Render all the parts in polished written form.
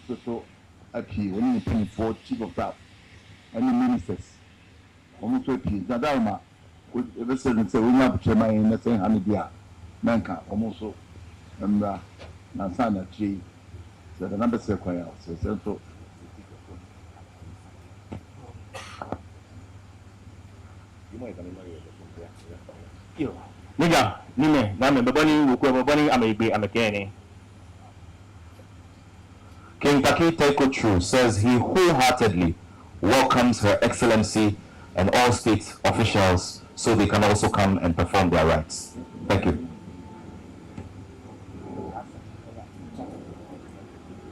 so happy when you pay for chief of staff and the ministers. Almost happy. Nadalma, with the president say we have chairman in the same Hamidia, Manka, almost so, and Nasana tree. So the number sequoia, so central. Niga, Nime, Name, Babani, Babani, Amagani. King Taki Taiko says he wholeheartedly welcomes Her Excellency and all state officials so they can also come and perform their rites. Thank you.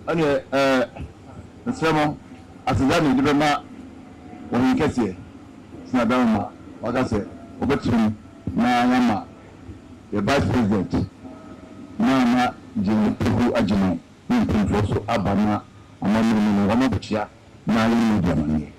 Anyway, the sermon, as a young diploma, when you get here, Snadama, like I said, Obetri, Naana, the vice president, Naana, Opoku-Agyemang, also Abana, Amanu, Ramabuchia, Naana, Germany.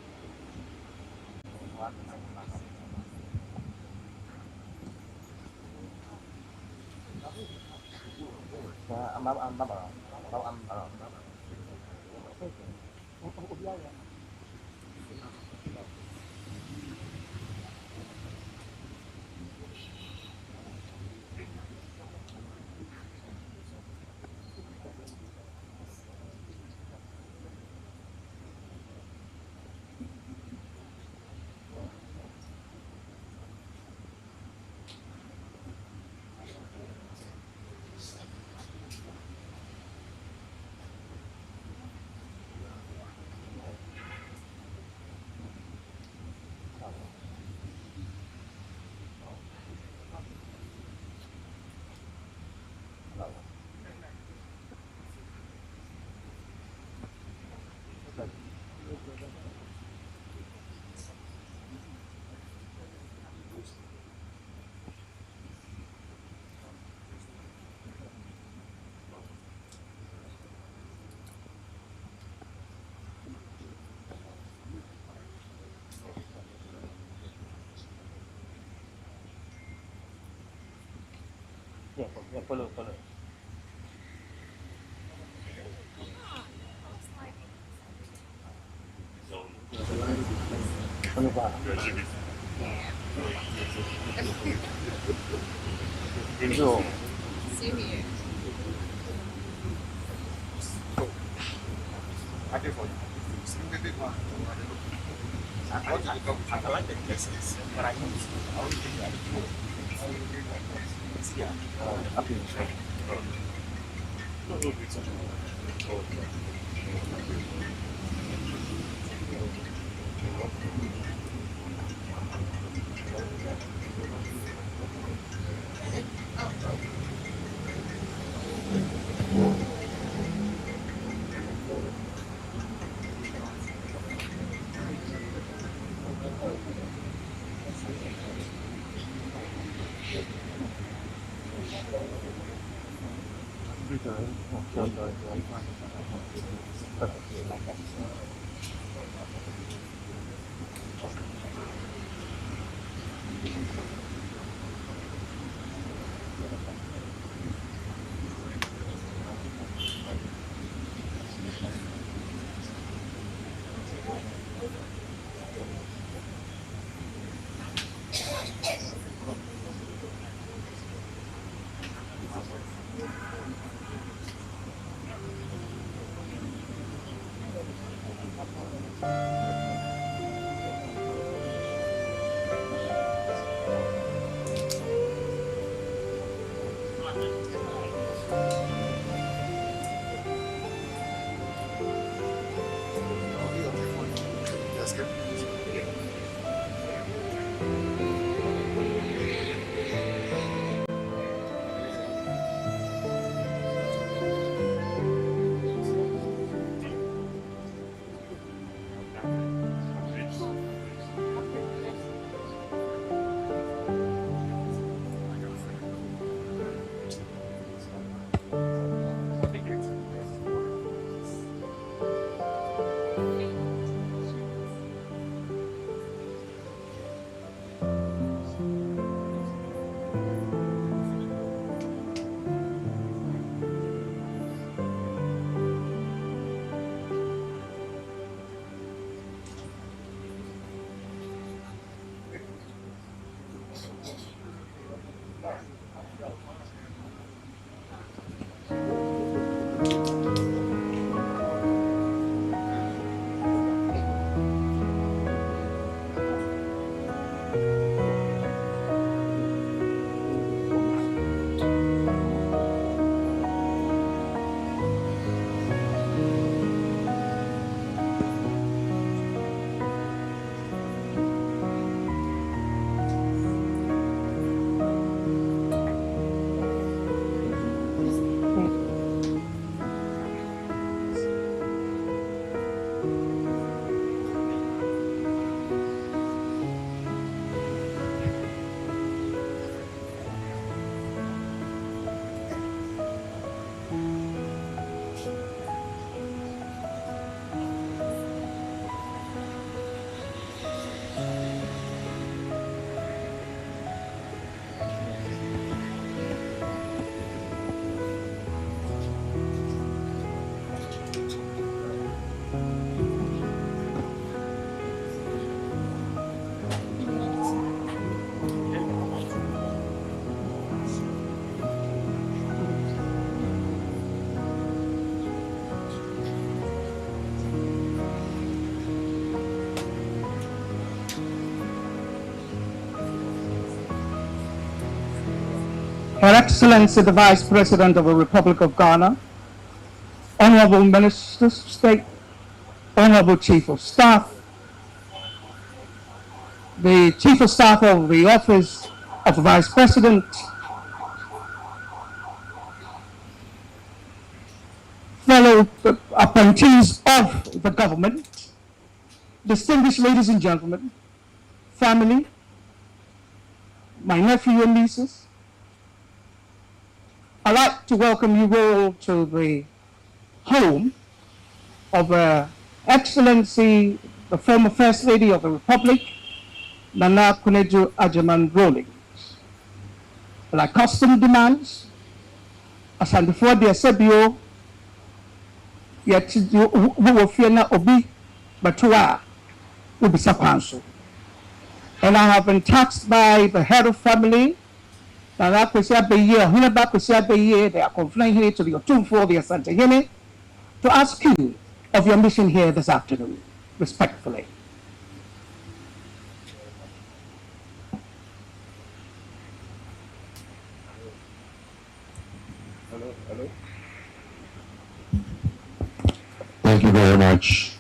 Yeah, follow. Same here. I like the places, but I use Her Excellency, the Vice President of the Republic of Ghana, Honorable Ministers of State, Honorable Chief of Staff, the Chief of Staff of the Office of the Vice President, fellow appointees of the government, distinguished ladies and gentlemen, family, my nephew and nieces, I'd like to welcome you all to the home of Her Excellency, the former First Lady of the Republic, Naana Konadu Rawlings. Like custom demands, as and before the Asebio, yet you will fear not obi, but to will be Sapanso. And I have been tasked by the head of family, Naana Konadu, they are confined here to the Otum for the Asante Hene, to ask you of your mission here this afternoon, respectfully. Thank you very much.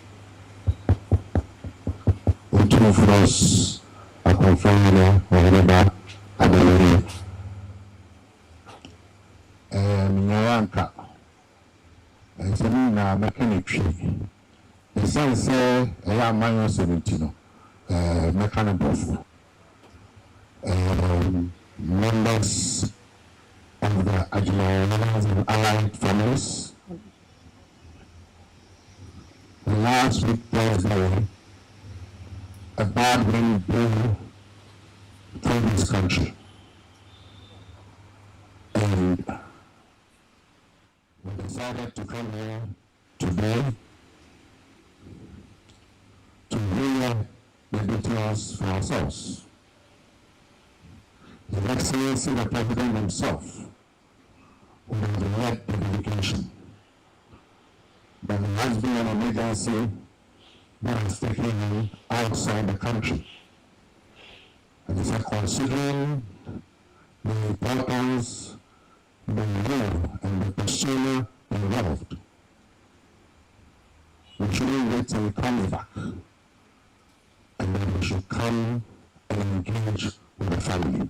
Two for us, a confinement, whatever, and the Nyaranka. And so now mechanic tree. The son say, I am minor 17, mechanical. Members of the Agyemang and allied families. Last week Thursday, a bad wind blew through this country. And we decided to come here today to hear the details for ourselves. His Excellency the President himself who has led the delegation. But there has been an emergency that has taken him outside the country. And he said, considering the importance, the role, and the persona involved, we shouldn't wait till he comes back. And then we should come and engage with the family.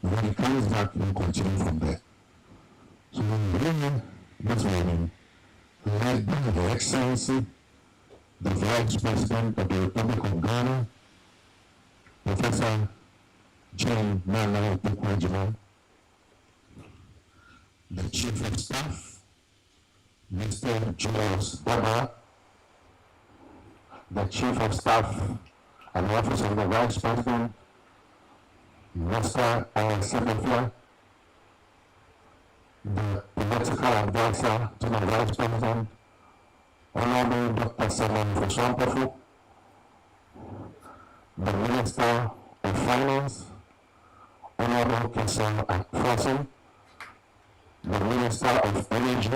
And when he comes back, we'll continue from there. So we're here this morning, led by Her Excellency, the Vice President of the Republic of Ghana, Professor John Naana Opoku-Agyemang, the Chief of Staff, Mr. Julius Baba, the Chief of Staff and Office of the Vice President, Mr. Secretary, the political advisor to the Vice President, Honorable Dr. Saman Foswampofu, the Minister of Finance, Honorable Kesa Akfosin, the Minister of Energy,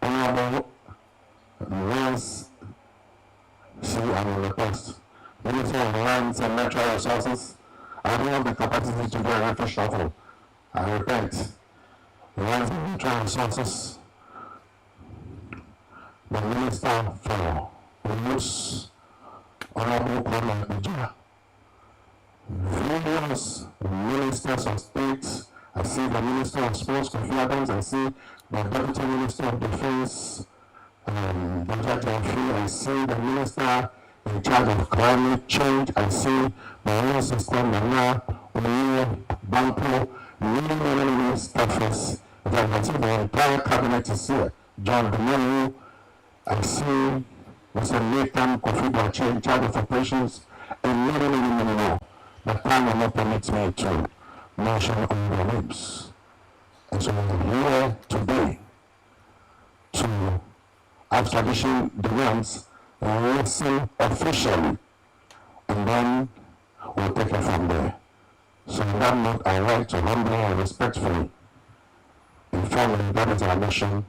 Honorable Lance C. and request, Minister of Lands and Natural Resources. I don't have the capacity to do a refresh shuffle. I repent. Lands and Natural Resources, the Minister for News, Honorable Konadu, various Ministers of State. I see the Minister of Sports, Kofi Adams. I see the Deputy Minister of Defense, I see the Minister in charge of climate change. I see my own sister, Naana, Banko, many staffers. I see the entire cabinet is here. John Benelu. I see Mr. Nathan Kofi in charge of operations, and many more. But time will not permit me to mention all the names. And so we're here today to, as tradition demands, listen officially, and then we'll take it from there. So on that note, I like to humbly and respectfully inform you that is our mission,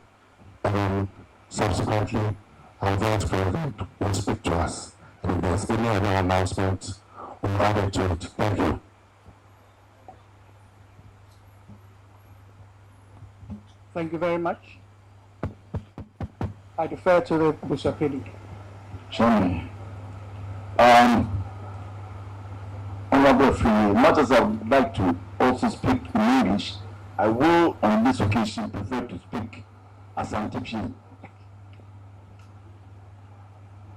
and then subsequently our Vice President will speak to us. And if there's any other announcement, we'll add it to it. Thank you. Thank you very much. I defer to the Busapedi. Chairman, Honorable Free, much as I would like to also speak in English, I will on this occasion prefer to speak as Antipin.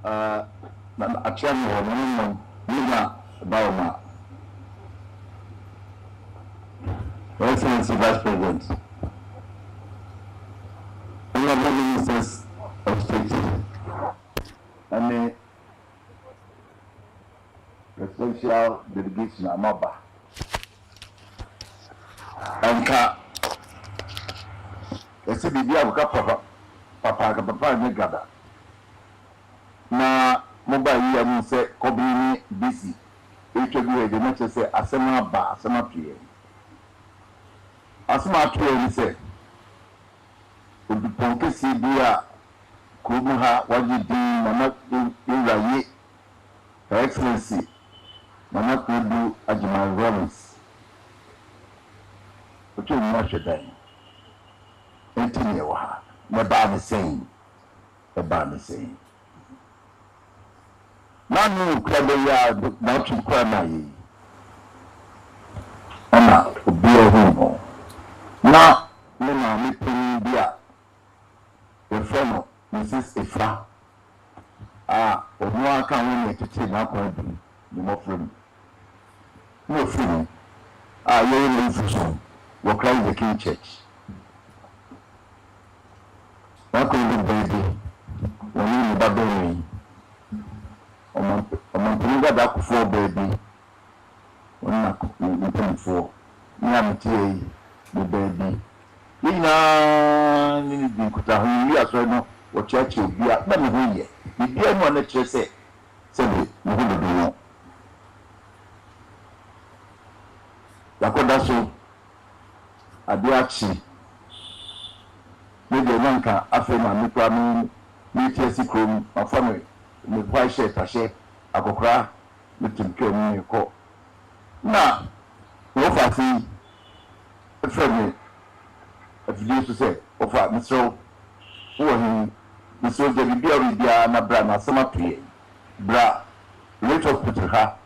A chairman Nina Bauma. Your Excellency Vice President, Honorable Ministers of State, and the presidential delegation Amaba, and Papa Negada. Na mobile year ni say kobini busy. It will be the next say asema ba asema pie. Asema pie ni say obi ponke si bia kumu ha waji din na iraye Her Excellency Opoku-Agyemang Rollins. Otu mo hwedan. Entini wa ha. Na ba the same. Nanu klabe ya na tu kwa na yi. Ona obi ohun. Na me na me pin bia. E freno Mrs. Efra. Onu aka won etete na kwa bi ni mo frem. No frem. Ye no fuso. Wo Christ the King Church. Wa ko ndi baby. Woni ni babeni. Omantuga da ku for baby. Onna ku ni for. Ni amtie ni baby. Ni bi kuta hu yi aso no wo church obi a na me hu ye. Bibi anu na kire se be me hu do no. Yakoda so abiachi me de nanka afa na me kwa me tiesi krom afame me kwa she tashe akokra me tinke me ko na wo fa fi efreme afidi so se wo fa me so wo hin me so de bia na bra na sama pie bra late hospital ha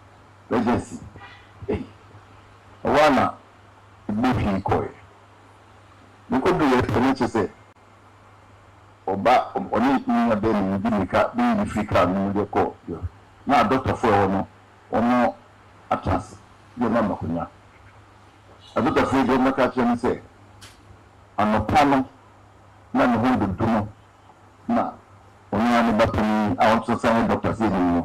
emergency wana ibuhi koy nko do ye tene se oba oni ni abe ni dimika bi ni fika ni de ko na doctor fo wono ono atras ye na makunya a doctor fo de maka chen se anopano na no hu do no na oni ani batani awon so say doctor say ni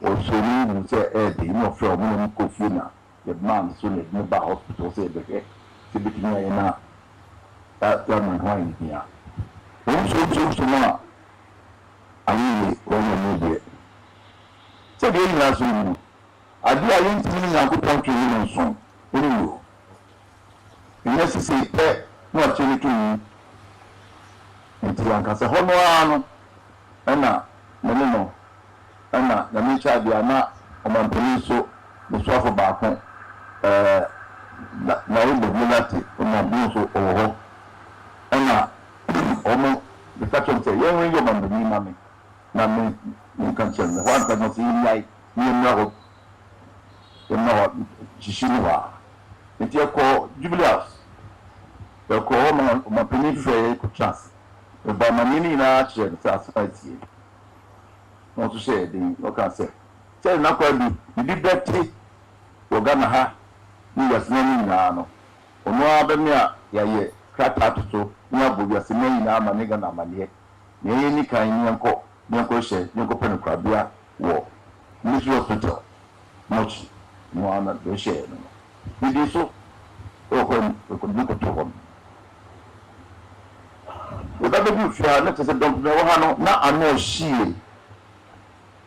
o so ni se de no fo mo ni ko fi na the man so ne ba hospital say be ke se bitini ya na ta man hoin here. So na ayi ono mo de se de ina so ni adi ayi ntini na ko pon ni so oni yo ina se se pe no chiri tu nti anka se hono ano ana no ana na mi cha dia na o man poliso no so afọ ba ko na o do milati o na bi so o ho ana omo the faction say yen wen yo man bi na me kan chen na wan ta no si yai ni no chishiniwa nti ko jubileus ko ma pini fe ko chance o ba ma ni na che sa society no to say the o kan say na kwa bi beti o ga na ha ni yasna ni na no ono abemi a yaye krata to ni abobi asema ni na ama ni ga na amale ni ni kan ni enko she ni enko pen kwa bia wo ni so hospital much no ana do she no ni so o ko ni ko to ko o da be fi na tse don be wo ha no na ano shie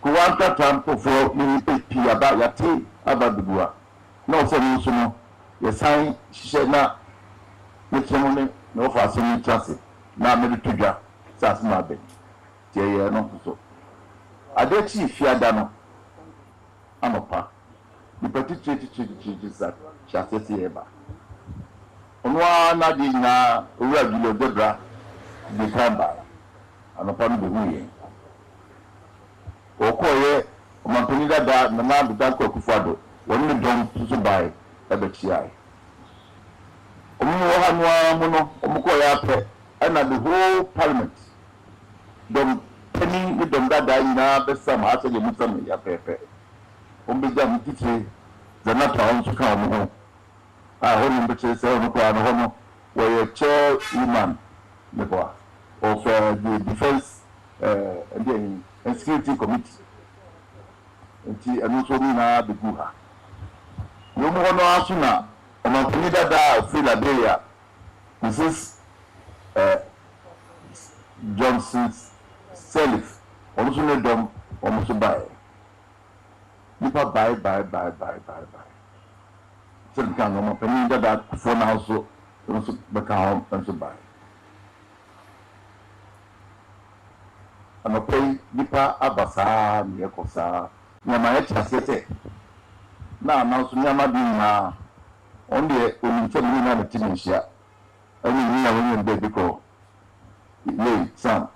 ko wa ta tampo fo ni pe aba ya te aba dubua na o se ni so no ye sai hye na ni temo ne no fa so ni chance na me de tudwa sa so ma be tie ye no so ade chi fi ada no anopa ni pati chi sa cha se se ba Onwa na di na owura bi lo debra di kamba anopa no be huye okoye omampani dada na na bi danko akufado woni dom tutu bai ebe chiai omu wo hanwa mu no omukoye ape na the whole parliament dom pani ni dom dada ina be sam asa ye mutam ya pepe ombeja mutitire zanata on suka mu ho hono be che se ono kwa no hono were chairwoman of the defense and security committee and also na the guha no mo no asuna on pini dada Philadelphia Mrs Johnson Self also no dom almost buy nipa buy so kan no pini dada for now so also become and buy anɔpɛyi nipa abasa ne ɛkɔsa nyama yɛte aseɛ na ananso nyama bi nyinaa ɔn deɛ onimfɛm ne nyinaa ne ti ne nhyia ɛne nyina wɔnyɛ bɛ bi kɔ lei sam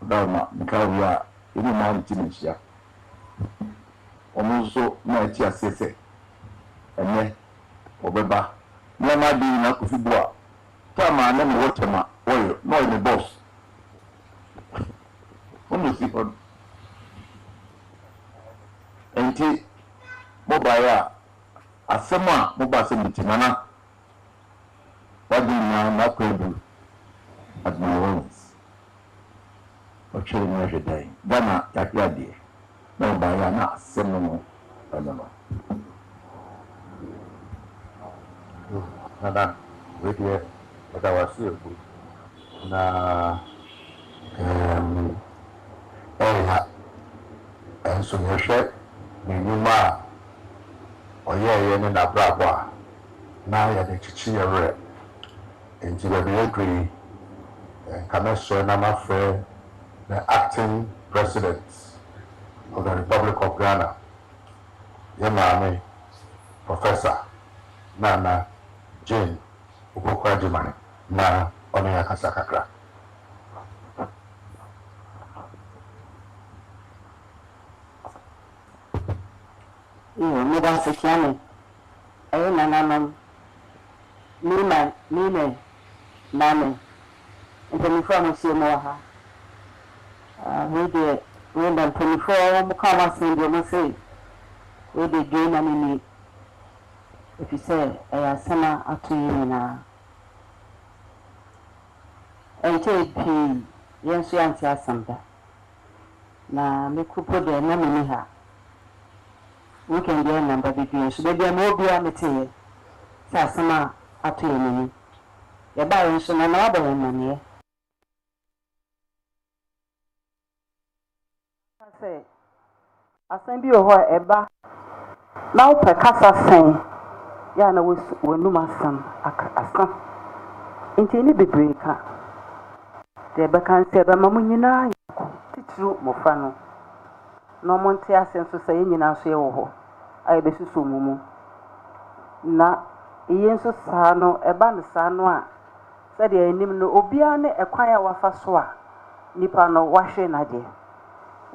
ɔdaroma nka wie a ɛne nyinaa ne ti ne nhyia ɔno nso na ɛte aseɛ sɛ ɛnɛ ɔbɛba nyama bi nyinaa kofi bu a tama ne ne wɔtɛm a wɔyɛ na ɔyɛ ne boss si hɔ enti mobaya asɛm a moba sɛ mitimana wade nyinaa na akɔadu acknowledgment ɔtwerɛ mu ahwɛ dan ghana yɛahwɛ adeɛ na mobaya na asɛm no ɛno no nada wedeɛ ɛda wase agu na nso yɛhwɛ n'enyim a ɔyɛɛyɛ ne n'abrabɔ a na yɛde kyikyi yɛwerɛ nti baabi yɛduru nka mɛsrɛ na mafrɛ the acting president of the Republic of Ghana yɛ maame Professor Naana Jane Opoku-Agyemang na ɔne yɛakasa kakra. Madam Sekiane, I am Naana, Nina, Nana, and 24 Monsieur Moha. We did, when 24 Mukawa send you must say, we did gain and need. If you say, I am summer up to you now. And take P, yes, you answer something. Now, make you put the name in her. We can get a number between so maybe I'm all be a material. Sassama at you, Minnie. Your barons and another money. I say, I send you whatever. Now, per casa saying, Yana was when no master a son. Into any breaker. The Bacan said, Mamma, true, Mofano. No monte asenso say nyina so ye wo ho ai be susu mumu na iyenso saa no eba ne saa no a se de anim no obia ne ekwan a wafa so a nipa no wahwe na de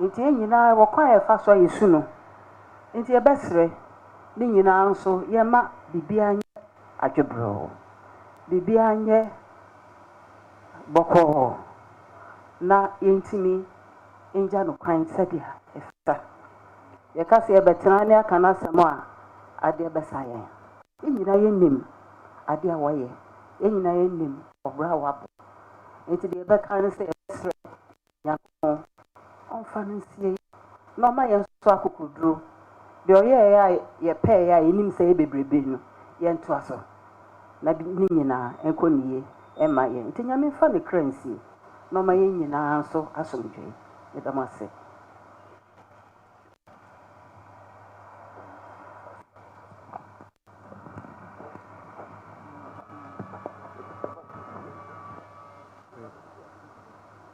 nti nyina wo kwan a fa so yesu no nti ebesre ni nyina nso ye ma bibia nye adwebro bibia nye boko na yentimi inja no kwan sadia efta ye ka se betena ne aka na asemo a ade besa yen enyina yenim ade a woye enyina yenim obra wabo enti de be kan se esre yakon on fansie no ma yen so akukuduro de oye ya ye pe ya enim se ye bebrebe no ye nto aso na bi nyina enkoniye ema yen enti nyame fa ne kransi no ma yen nyina so asomdwe edamase.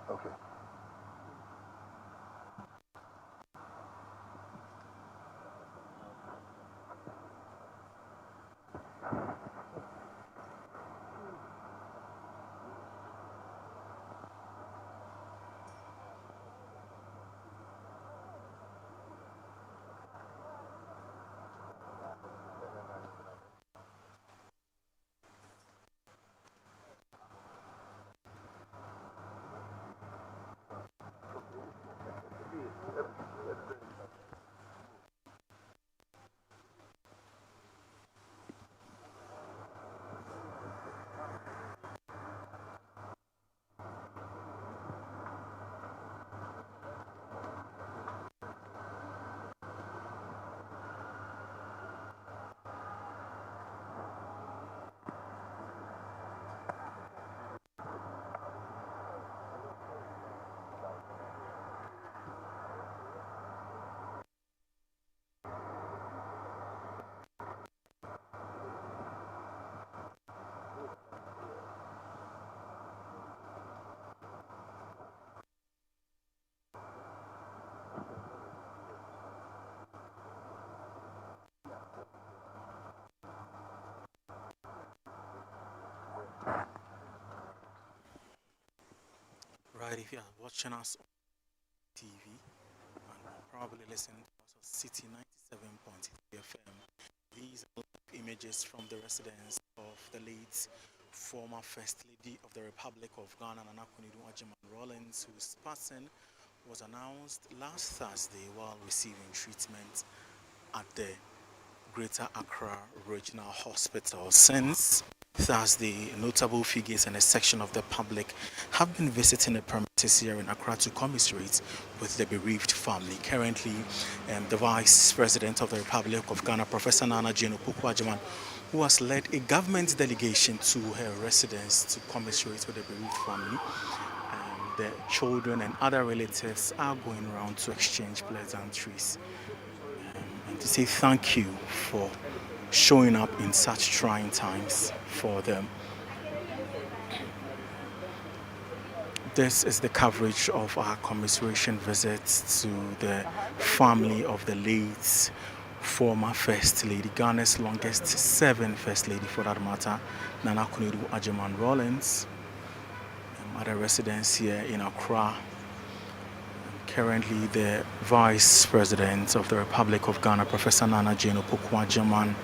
Okay. Right, if you are watching us on TV and probably listening to us on City 97.3 FM, these are images from the residence of the late former First Lady of the Republic of Ghana, Naana Konadu Rawlings, whose passing was announced last Thursday while receiving treatment at the Greater Accra Regional Hospital. Since Thursday, notable figures and a section of the public have been visiting the premises here in Accra to commiserate with the bereaved family. Currently, the Vice President of the Republic of Ghana, Professor Naana Opoku-Agyemang, who has led a government delegation to her residence to commiserate with the bereaved family. The children and other relatives are going around to exchange pleasantries and to say thank you for showing up in such trying times for them. This is the coverage of our commiseration visit to the family of the late former First Lady, Ghana's longest serving First Lady for that matter, Naana Konadu-Agyemang Rawlings, at a residence here in Accra. Currently, the Vice President of the Republic of Ghana, Professor Naana Opoku-Agyemang,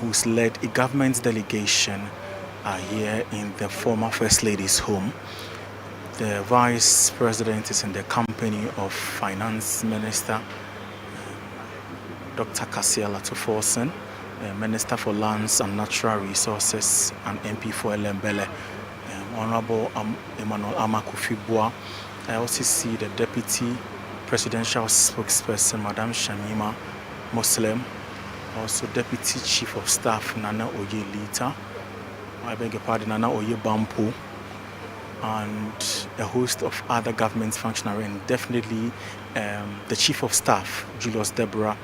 who's led a government delegation here in the former First Lady's home. The Vice President is in the company of Finance Minister Dr. Kasiala Tuforsen, Minister for Lands and Natural Resources and MP for Elembele, Honorable Emmanuel Amakufibua. I also see the Deputy Presidential Spokesperson, Madam Shamima Muslim, also Deputy Chief of Staff, Nana Oye Lita, I beg your pardon, Nana Oye Bampo, and a host of other government functionaries, and definitely the Chief of Staff, Julius Deborah,